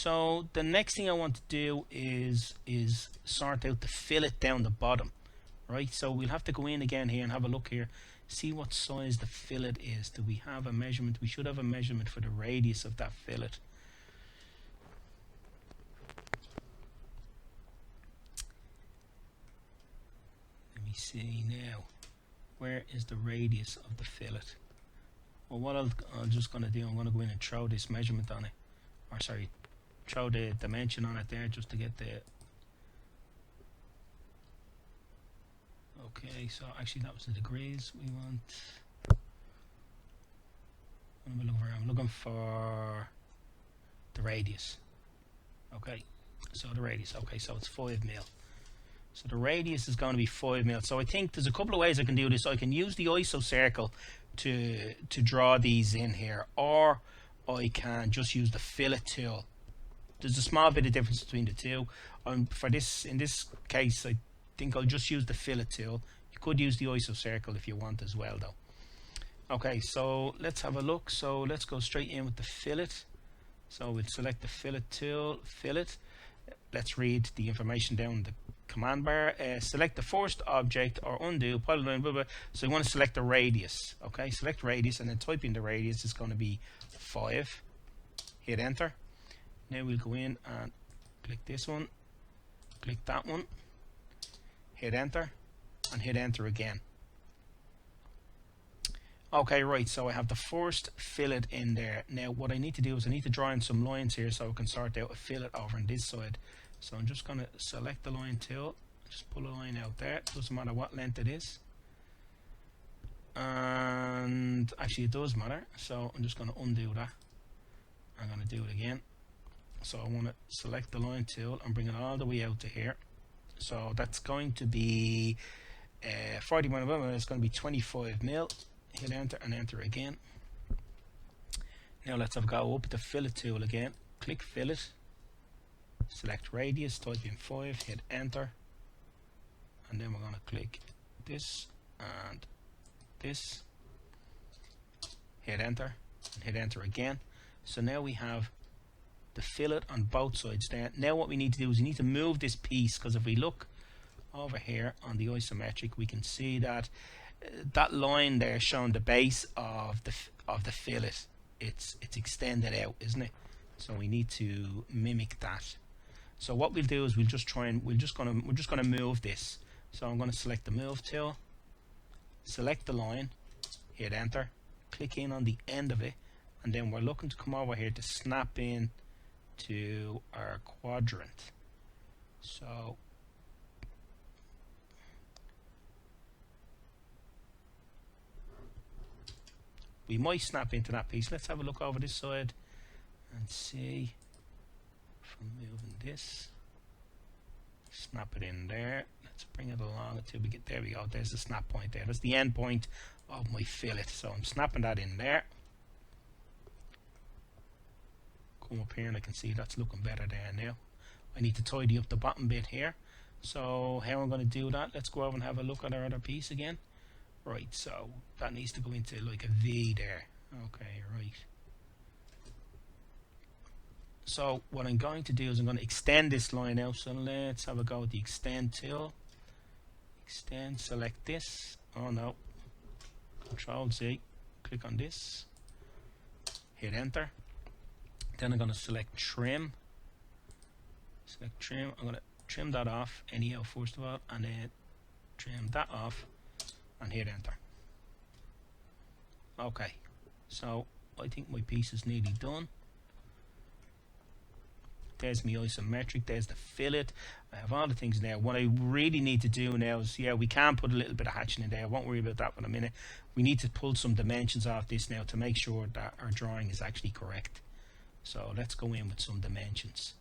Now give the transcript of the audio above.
So the next thing I want to do is sort out the fillet down the bottom, right? So we'll have to go in again here and have a look here, see what size the fillet is. Do we have a measurement? We should have a measurement for the radius of that fillet. Let me see now. Where is the radius of the fillet? Well, what I'm just going to do, I'm going to go in and throw this measurement on it, or sorry, throw the dimension on it there just to get the... Okay, so actually that was the degrees we want. What am I looking for? I'm looking for the radius. Okay, so the radius. Okay, so it's 5 mil. So the radius is going to be 5 mil. So I think there's a couple of ways I can do this. I can use the iso circle to draw these in here, or I can just use the fillet tool. There's a small bit of difference between the two. For this, in this case, I think I'll just use the fillet tool. You could use the iso circle if you want as well, though. Okay, so let's have a look. So let's go straight in with the fillet. So we'll select the fillet tool, fillet. Let's read the information down the command bar. Select the first object or undo polyline, blah, blah. So you want to select the radius. Okay, select radius and then type in the radius. Is going to be 5. Hit enter. Now we'll go in and click this one, click that one, hit enter, and hit enter again. Okay, right, so I have the first fillet in there. Now what I need to do is I need to draw in some lines here so I can sort out a fillet over on this side. So I'm just going to select the line tool, just pull a line out there, doesn't matter what length it is. And actually it does matter, so I'm just going to undo that. I'm going to do it again. So I want to select the line tool and bring it all the way out to here. So that's going to be 41, it's going to be 25 mil. Hit enter and enter again. Now let's have a go up with the fillet tool again. Click fillet, select radius, type in 5, hit enter, and then we're going to click this and this, hit enter and hit enter again. So now we have the fillet on both sides there. Now what we need to do is we need to move this piece, because if we look over here on the isometric, we can see that that line there showing the base of the fillet, it's extended out, isn't it? So we need to mimic that. So what we'll do is we're just gonna move this. So I'm going to select the move tool, select the line, hit enter, click in on the end of it, and then we're looking to come over here to snap in to our quadrant. So we might snap into that piece. Let's have a look over this side and see if I'm moving this. Snap it in there. Let's bring it along until we get, there we go, there's the snap point there. That's the end point of my fillet. So I'm snapping that in there. Come up here and I can see that's looking better there now. I need to tidy up the bottom bit here. So how I'm going to do that, let's go over and have a look at our other piece again. Right, so that needs to go into like a V there. Okay, right. So what I'm going to do is I'm going to extend this line out. So let's have a go with the extend tool. Extend, select this. Oh no. Control Z. Click on this. Hit enter. Then I'm going to select trim. Select trim. I'm going to trim that off anyhow first of all, and then trim that off and hit enter. Okay, so I think my piece is nearly done. There's my isometric, there's the fillet. I have all the things there. What I really need to do now is, yeah, we can put a little bit of hatching in there. I won't worry about that for a minute. We need to pull some dimensions off this now to make sure that our drawing is actually correct. So let's go in with some dimensions.